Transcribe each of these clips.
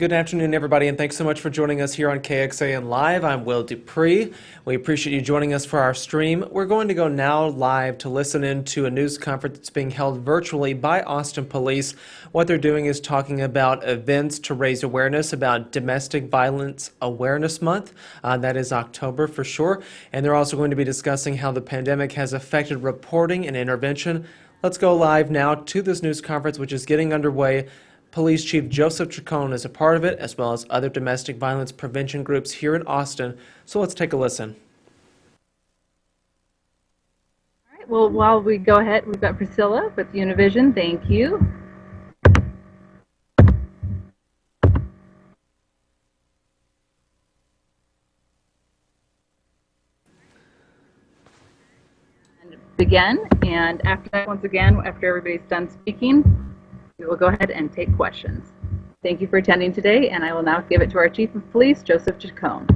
Good afternoon, everybody, and thanks so much for joining us here on KXAN Live. I'm Will Dupree. We appreciate you joining us for our stream. We're going to go now live to listen into a news conference that's being held virtually by Austin Police. What they're doing is talking about events to raise awareness about Domestic Violence Awareness Month. That is October for sure. And they're also going to be discussing how the pandemic has affected reporting and intervention. Let's go live now to this news conference, which is getting underway. Police Chief Joseph Chacon is a part of it, as well as other domestic violence prevention groups here in Austin. So let's take a listen. All right, well, while we go ahead, we've got Priscilla with Univision. Thank you. And begin, and after that, once again, after everybody's done speaking, we will go ahead and take questions. Thank you for attending today, and I will now give it to our Chief of Police, Joseph Chacon.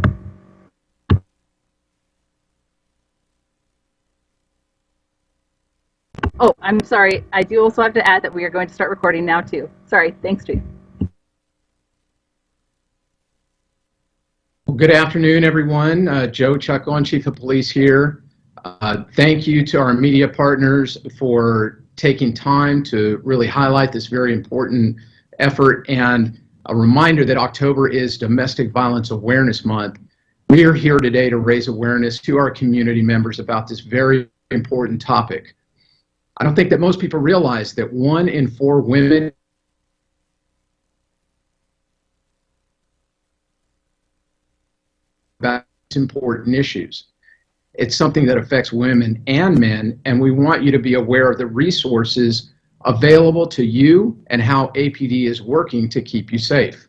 Oh, I'm sorry. I do also have to add that we are going to start recording now, too. Sorry. Thanks, Chief. Well, good afternoon, everyone. Joe Chacon, Chief of Police here. Thank you to our media partners for taking time to really highlight this very important effort, and a reminder that October is Domestic Violence Awareness Month. We are here today to raise awareness to our community members about this very important topic. I don't think that most people realize that 1 in 4 women about important issues. It's something that affects women and men, and we want you to be aware of the resources available to you and how APD is working to keep you safe.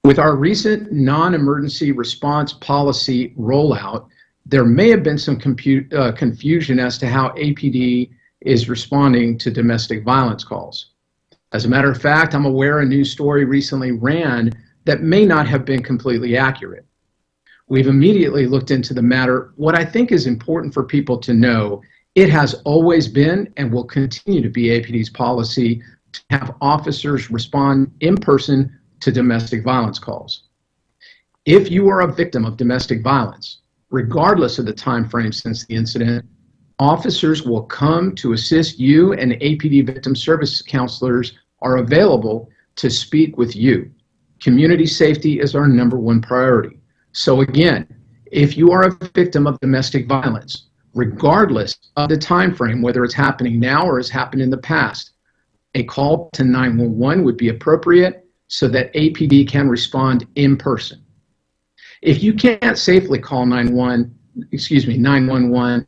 With our recent non-emergency response policy rollout, there may have been some confusion as to how APD is responding to domestic violence calls. As a matter of fact, I'm aware a news story recently ran that may not have been completely accurate. We've immediately looked into the matter. What I think is important for people to know, it has always been and will continue to be APD's policy to have officers respond in person to domestic violence calls. If you are a victim of domestic violence, regardless of the time frame since the incident, officers will come to assist you, and APD victim service counselors are available to speak with you. Community safety is our #1 priority. So again, if you are a victim of domestic violence, regardless of the time frame, whether it's happening now or has happened in the past, a call to 911 would be appropriate so that APD can respond in person. If you can't safely call 911,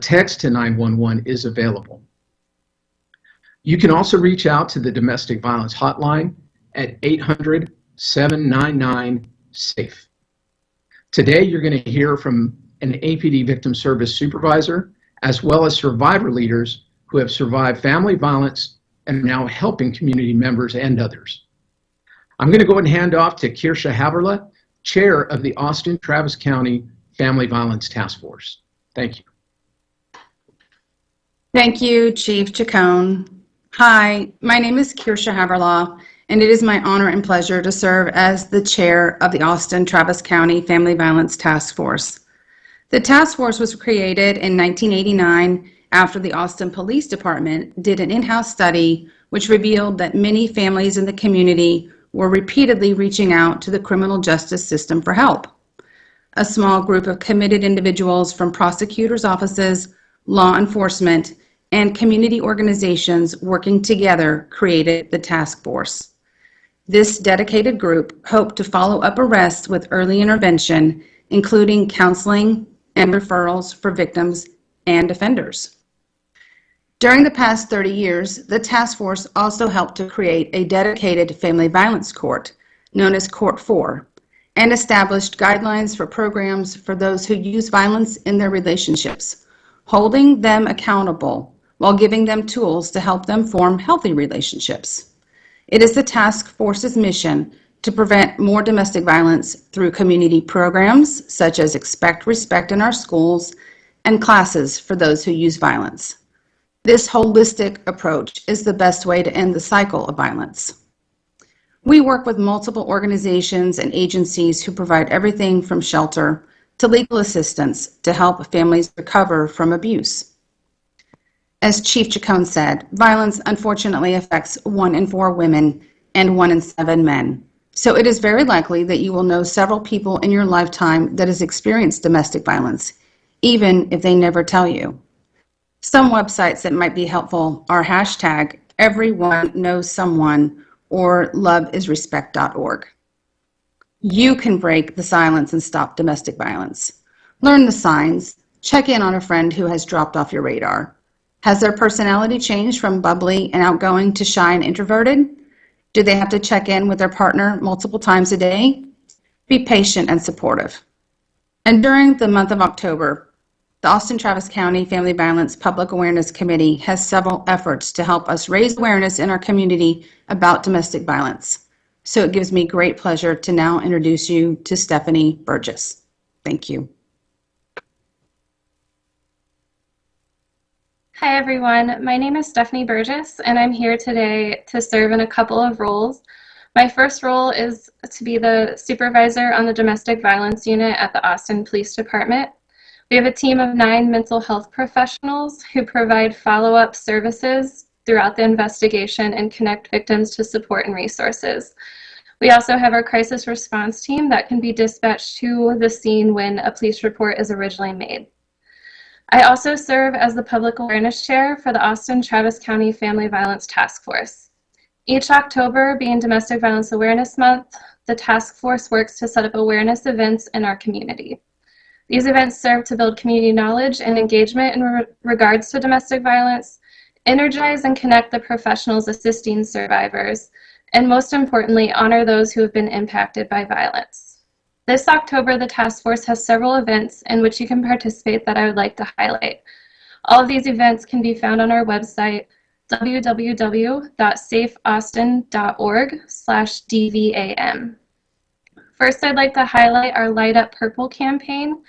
text to 911 is available. You can also reach out to the Domestic Violence Hotline at 800-799-SAFE. Today, you're going to hear from an APD victim service supervisor, as well as survivor leaders who have survived family violence and are now helping community members and others. I'm going to go ahead and hand off to Kirsha Haberla, Chair of the Austin-Travis County Family Violence Task Force. Thank you. Thank you, Chief Chacon. Hi, my name is Kirsha Haberla, and it is my honor and pleasure to serve as the chair of the Austin-Travis County Family Violence Task Force. The task force was created in 1989 after the Austin Police Department did an in-house study which revealed that many families in the community were repeatedly reaching out to the criminal justice system for help. A small group of committed individuals from prosecutors' offices, law enforcement, and community organizations working together created the task force. This dedicated group hoped to follow up arrests with early intervention, including counseling and referrals for victims and offenders. During the past 30 years, the task force also helped to create a dedicated family violence court, known as Court 4, and established guidelines for programs for those who use violence in their relationships, holding them accountable while giving them tools to help them form healthy relationships. It is the task force's mission to prevent more domestic violence through community programs such as Expect Respect in Our Schools and classes for those who use violence. This holistic approach is the best way to end the cycle of violence. We work with multiple organizations and agencies who provide everything from shelter to legal assistance to help families recover from abuse. As Chief Chacon said, violence unfortunately affects 1 in 4 women and 1 in 7 men. So it is very likely that you will know several people in your lifetime that has experienced domestic violence, even if they never tell you. Some websites that might be helpful are hashtag everyone knows someone or loveisrespect.org. You can break the silence and stop domestic violence. Learn the signs. Check in on a friend who has dropped off your radar. Has their personality changed from bubbly and outgoing to shy and introverted? Do they have to check in with their partner multiple times a day? Be patient and supportive. And during the month of October, the Austin-Travis County Family Violence Public Awareness Committee has several efforts to help us raise awareness in our community about domestic violence. So it gives me great pleasure to now introduce you to Stephanie Burgess. Thank you. Hi everyone, my name is Stephanie Burgess and I'm here today to serve in a couple of roles. My first role is to be the supervisor on the domestic violence unit at the Austin Police Department. We have a team of 9 mental health professionals who provide follow-up services throughout the investigation and connect victims to support and resources. We also have our crisis response team that can be dispatched to the scene when a police report is originally made. I also serve as the Public Awareness Chair for the Austin-Travis County Family Violence Task Force. Each October, being Domestic Violence Awareness Month, the task force works to set up awareness events in our community. These events serve to build community knowledge and engagement in regards to domestic violence, energize and connect the professionals assisting survivors, and most importantly, honor those who have been impacted by violence. This October, the task force has several events in which you can participate that I would like to highlight. All of these events can be found on our website, www.safeaustin.org/DVAM. First, I'd like to highlight our Light Up Purple campaign.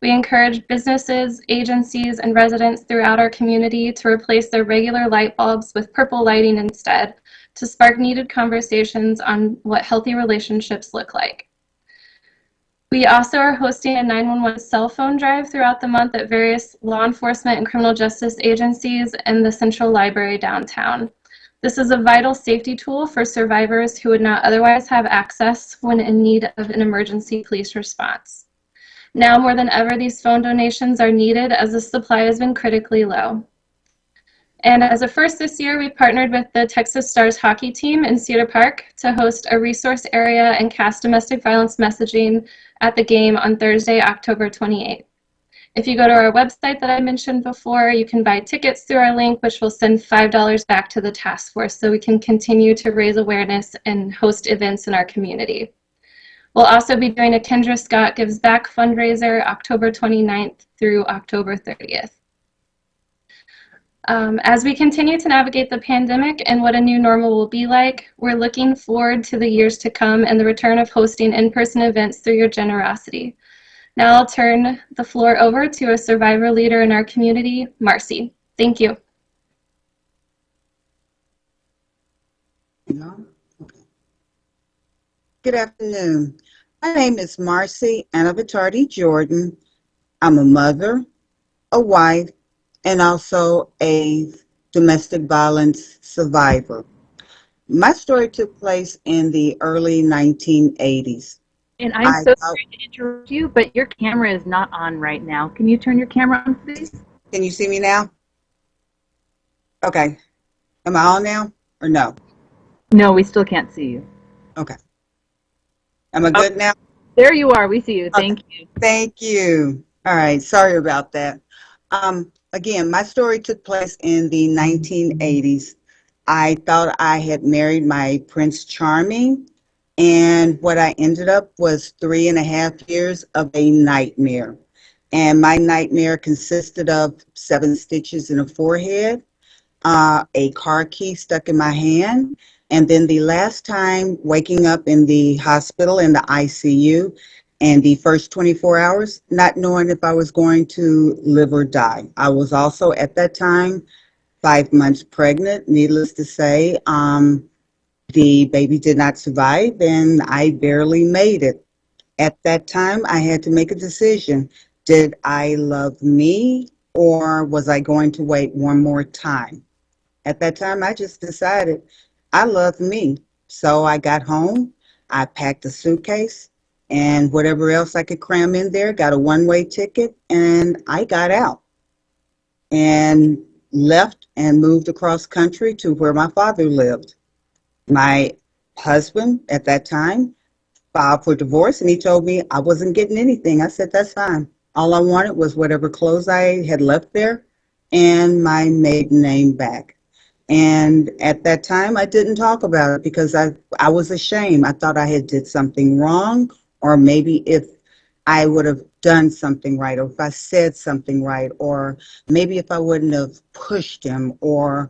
We encourage businesses, agencies, and residents throughout our community to replace their regular light bulbs with purple lighting instead, to spark needed conversations on what healthy relationships look like. We also are hosting a 911 cell phone drive throughout the month at various law enforcement and criminal justice agencies and the Central Library downtown. This is a vital safety tool for survivors who would not otherwise have access when in need of an emergency police response. Now more than ever, these phone donations are needed as the supply has been critically low. And as a first this year, we partnered with the Texas Stars hockey team in Cedar Park to host a resource area and cast domestic violence messaging at the game on Thursday, October 28th. If you go to our website that I mentioned before, you can buy tickets through our link, which will send $5 back to the task force so we can continue to raise awareness and host events in our community. We'll also be doing a Kendra Scott Gives Back fundraiser October 29th through October 30th. As we continue to navigate the pandemic and what a new normal will be like, we're looking forward to the years to come and the return of hosting in-person events through your generosity. Now I'll turn the floor over to a survivor leader in our community, Marcy. Thank you. Good afternoon. My name is Marcy Anavitardi Jordan. I'm a mother, a wife, and also a domestic violence survivor. My story took place in the early 1980s. And I'm so sorry to interrupt you, but your camera is not on right now. Can you turn your camera on, please? Can you see me now? Okay. Am I on now or no? No, we still can't see you. Okay. Am I good now? There you are. We see you. Thank you. Thank you. All right. Sorry about that. Again, my story took place in the 1980s. I thought I had married my Prince Charming, and what I ended up was 3.5 years of a nightmare. And my nightmare consisted of 7 stitches in the forehead, a car key stuck in my hand, and then the last time waking up in the hospital in the ICU, and the first 24 hours, not knowing if I was going to live or die. I was also at that time 5 months pregnant, needless to say. The baby did not survive, and I barely made it. At that time, I had to make a decision. Did I love me, or was I going to wait one more time? At that time, I just decided I love me. So I got home, I packed a suitcase, and whatever else I could cram in there, got a one-way ticket, and I got out and left and moved across country to where my father lived. My husband at that time filed for divorce, and he told me I wasn't getting anything. I said, that's fine. All I wanted was whatever clothes I had left there and my maiden name back. And at that time, I didn't talk about it because I was ashamed. I thought I had did something wrong, or maybe if I would have done something right, or if I said something right, or maybe if I wouldn't have pushed him, or,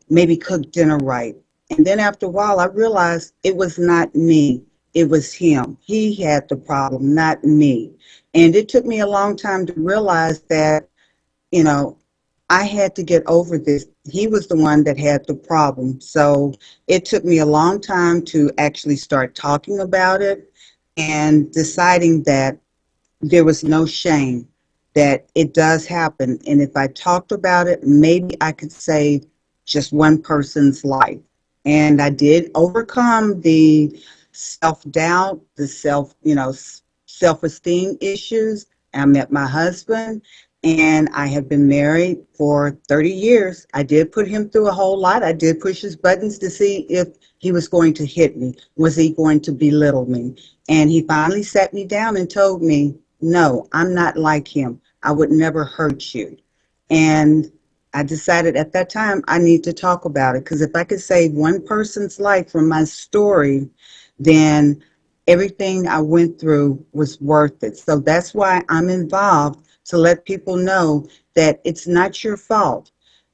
maybe cooked dinner right. And then after a while, I realized it was not me. It was him. He had the problem, not me. And it took me a long time to realize that, I had to get over this. He was the one that had the problem. So it took me a long time to actually start talking about it and deciding that there was no shame, that it does happen. And if I talked about it, maybe I could save just one person's life. And I did overcome the self-doubt, the self-esteem issues. I met my husband, and I have been married for 30 years. I did put him through a whole lot. I did push his buttons to see if he was going to hit me. Was he going to belittle me? And he finally sat me down and told me, no, I'm not like him. I would never hurt you. And I decided at that time I need to talk about it, because if I could save one person's life from my story, then everything I went through was worth it. So that's why I'm involved, to let people know that it's not your fault.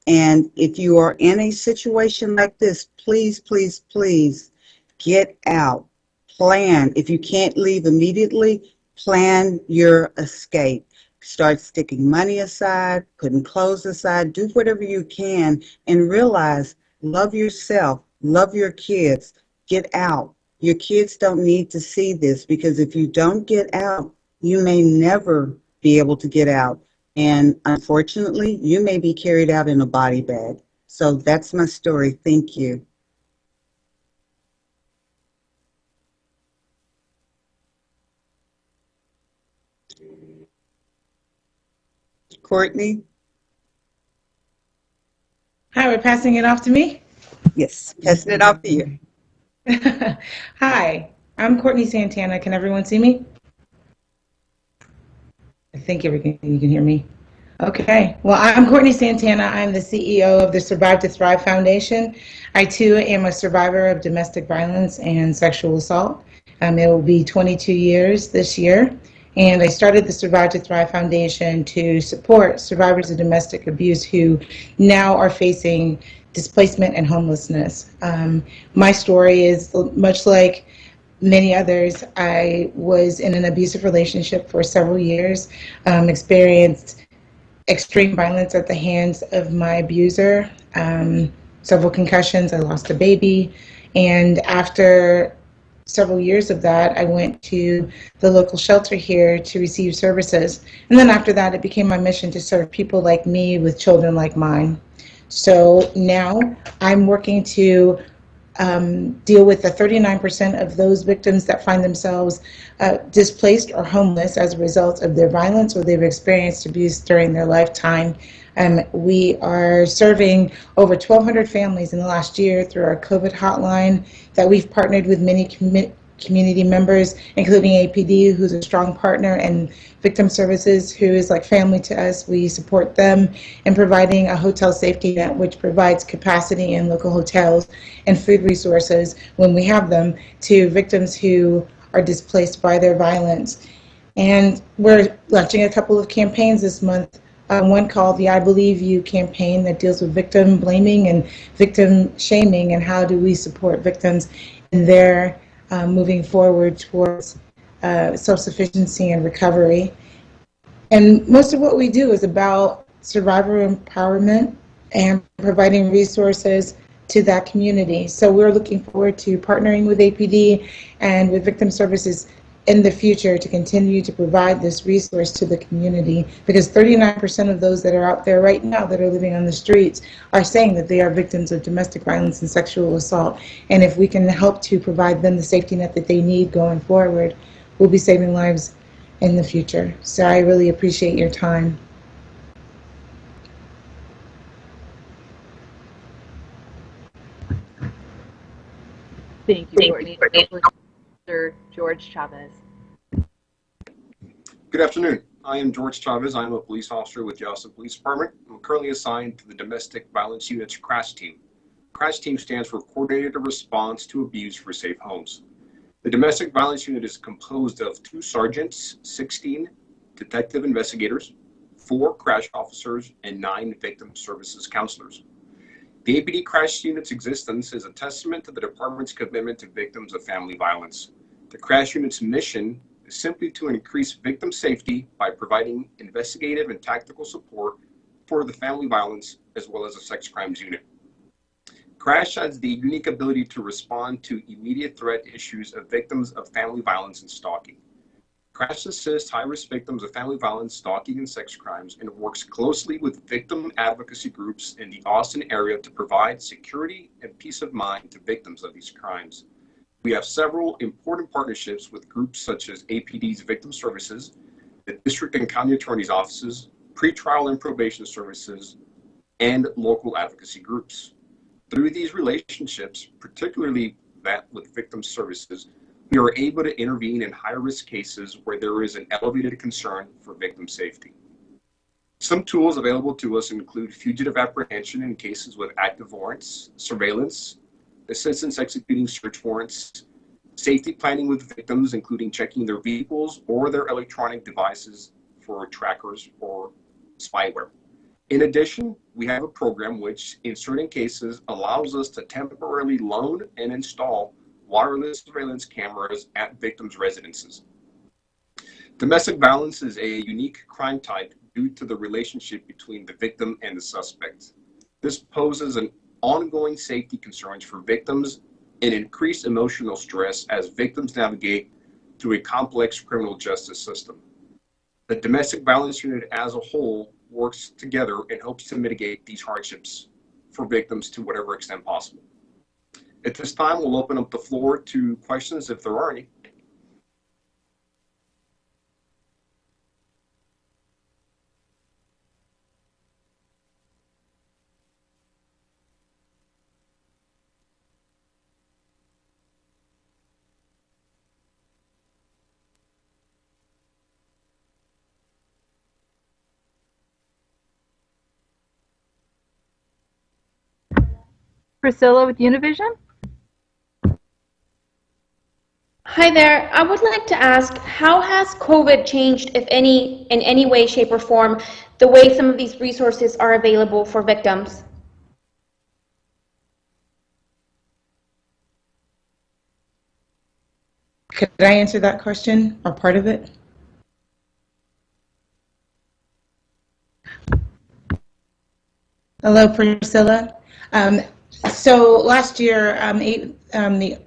And if you are in a situation like this, please, please, please get out. Plan. If you can't leave immediately, plan your escape. Start sticking money aside, putting clothes aside, do whatever you can, and realize, love yourself, love your kids, get out. Your kids don't need to see this, because if you don't get out, you may never be able to get out. And unfortunately, you may be carried out in a body bag. So that's my story. Thank you. Courtney? Hi, we're passing it off to me? Yes, passing it off to you. Hi, I'm Courtney Santana. Can everyone see me? I think you can hear me. Okay, well, I'm Courtney Santana. I'm the CEO of the Survive to Thrive Foundation. I too am a survivor of domestic violence and sexual assault. It will be 22 years this year. And I started the Survive to Thrive Foundation to support survivors of domestic abuse who now are facing displacement and homelessness. My story is much like many others. I was in an abusive relationship for several years, experienced extreme violence at the hands of my abuser, several concussions, I lost a baby, and after several years of that, I went to the local shelter here to receive services. And then after that, it became my mission to serve people like me with children like mine. So now I'm working to deal with the 39% of those victims that find themselves displaced or homeless as a result of their violence, or they've experienced abuse during their lifetime. We are serving over 1,200 families in the last year through our COVID hotline that we've partnered with many community members, including APD, who's a strong partner, and Victim Services, who is like family to us. We support them in providing a hotel safety net, which provides capacity in local hotels and food resources when we have them to victims who are displaced by their violence. And we're launching a couple of campaigns this month. One called the I Believe You campaign that deals with victim blaming and victim shaming, and how do we support victims in their moving forward towards self-sufficiency and recovery. And most of what we do is about survivor empowerment and providing resources to that community. So we're looking forward to partnering with APD and with Victim Services in the future to continue to provide this resource to the community, because 39% of those that are out there right now that are living on the streets are saying that they are victims of domestic violence and sexual assault. And if we can help to provide them the safety net that they need going forward, we'll be saving lives in the future. So I really appreciate your time. Thank you, Courtney. Mr. George Chavez. Good afternoon. I am George Chavez. I'm a police officer with the Austin Police Department. I'm currently assigned to the Domestic Violence Unit's CRASH team. CRASH team stands for Coordinated Response to Abuse for Safe Homes. The Domestic Violence Unit is composed of 2 sergeants, 16 detective investigators, 4 CRASH officers, and 9 victim services counselors. The APD CRASH Unit's existence is a testament to the department's commitment to victims of family violence. The CRASH Unit's mission is simply to increase victim safety by providing investigative and tactical support for the family violence as well as the sex crimes unit. CRASH has the unique ability to respond to immediate threat issues of victims of family violence and stalking. CRASH assists high-risk victims of family violence, stalking, and sex crimes, and works closely with victim advocacy groups in the Austin area to provide security and peace of mind to victims of these crimes. We have several important partnerships with groups such as APD's Victim Services, the District and County Attorney's offices, pretrial and probation services, and local advocacy groups. Through these relationships, particularly that with Victim Services, we are able to intervene in high-risk cases where there is an elevated concern for victim safety. Some tools available to us include fugitive apprehension in cases with active warrants, surveillance, assistance executing search warrants, safety planning with victims, including checking their vehicles or their electronic devices for trackers or spyware. In addition, we have a program which, in certain cases, allows us to temporarily loan and install wireless surveillance cameras at victims' residences. Domestic violence is a unique crime type due to the relationship between the victim and the suspect. This poses an ongoing safety concerns for victims and increased emotional stress as victims navigate through a complex criminal justice system. The Domestic Violence Unit as a whole works together and hopes to mitigate these hardships for victims to whatever extent possible. At this time, we'll open up the floor to questions if there are any. Priscilla with Univision. Hi there. I would like to ask, how has COVID changed, if any, in any way, shape, or form, the way some of these resources are available for victims? Could I answer that question or part of it? Hello, Priscilla. So last year, the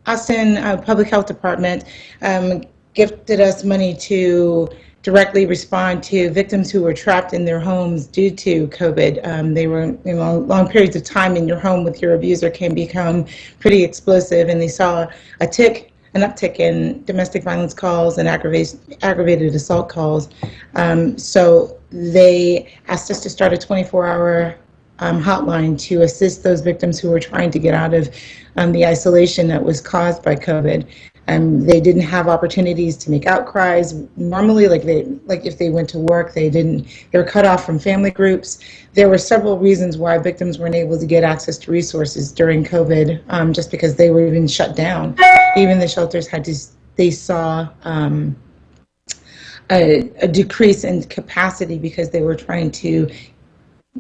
Austin Public Health Department gifted us money to directly respond to victims who were trapped in their homes due to COVID. They were in long periods of time in your home with your abuser can become pretty explosive, and they saw an uptick in domestic violence calls and aggravated assault calls. So they asked us to start a 24-hour hotline to assist those victims who were trying to get out of the isolation that was caused by COVID. They didn't have opportunities to make outcries. Normally, like if they went to work, they were cut off from family groups. There were several reasons why victims weren't able to get access to resources during COVID, just because they were even shut down. Even the shelters they saw a decrease in capacity because they were trying to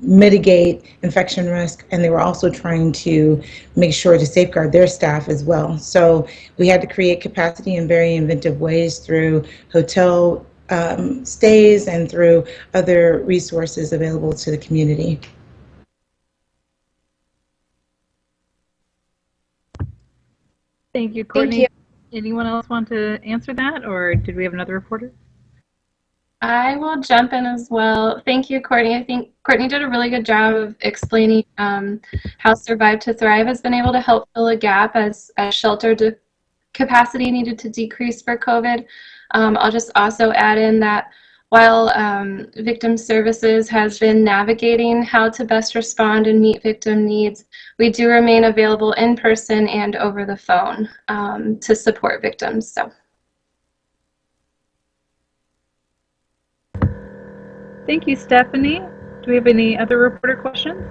mitigate infection risk, and they were also trying to make sure to safeguard their staff as well. So we had to create capacity in very inventive ways through hotel stays and through other resources available to the community. Thank you, Thank Courtney. you. Anyone else want to answer that, or did we have another reporter? I will jump in as well. Thank you, Courtney. I think Courtney did a really good job of explaining how Survive to Thrive has been able to help fill a gap as shelter capacity needed to decrease for COVID. I'll just also add in that while Victim Services has been navigating how to best respond and meet victim needs, we do remain available in person and over the phone to support victims. So. Thank you, Stephanie. Do we have any other reporter questions?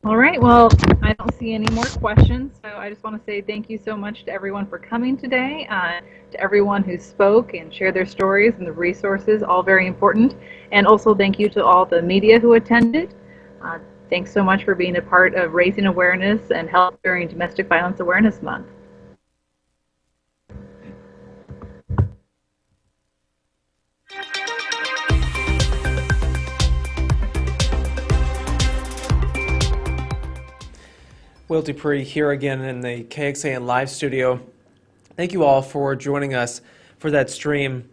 All right, well, I don't see any more questions, so I just want to say thank you so much to everyone for coming today, to everyone who spoke and shared their stories and the resources, all very important, and also thank you to all the media who attended. Thanks so much for being a part of raising awareness and help during Domestic Violence Awareness Month. Will Dupree here again in the KXAN live studio. Thank you all for joining us for that stream.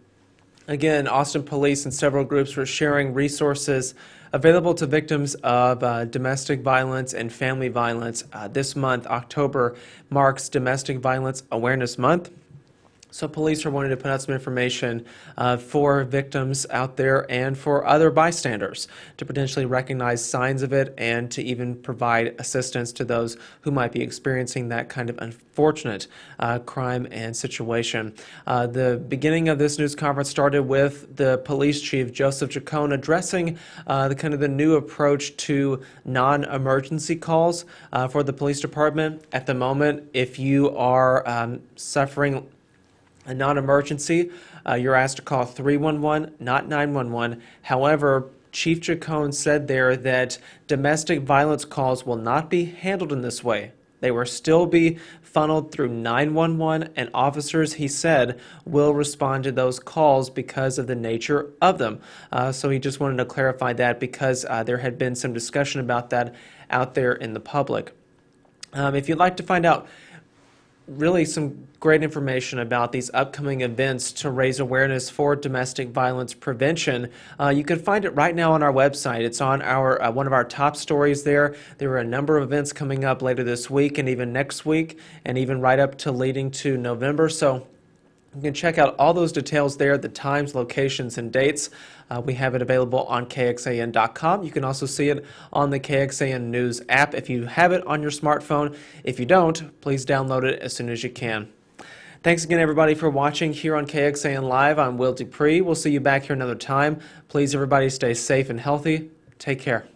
Again, Austin Police and several groups were sharing resources available to victims of domestic violence and family violence. This month, October, marks Domestic Violence Awareness Month. So police are wanting to put out some information for victims out there and for other bystanders to potentially recognize signs of it and to even provide assistance to those who might be experiencing that kind of unfortunate crime and situation. The beginning of this news conference started with the police chief, Joseph Chacon, addressing the new approach to non-emergency calls for the police department. At the moment, if you are suffering a non-emergency, you're asked to call 311, not 911. However, Chief Chacon said there that domestic violence calls will not be handled in this way. They will still be funneled through 911, and officers, he said, will respond to those calls because of the nature of them. So he just wanted to clarify that because there had been some discussion about that out there in the public. If you'd like to find out really some great information about these upcoming events to raise awareness for domestic violence prevention, you can find it right now on our website. It's on our one of our top stories there. There are a number of events coming up later this week and even next week and even right up to leading to November. So you can check out all those details there, the times, locations, and dates. We have it available on KXAN.com. You can also see it on the KXAN News app if you have it on your smartphone. If you don't, please download it as soon as you can. Thanks again, everybody, for watching here on KXAN Live. I'm Will Dupree. We'll see you back here another time. Please, everybody, stay safe and healthy. Take care.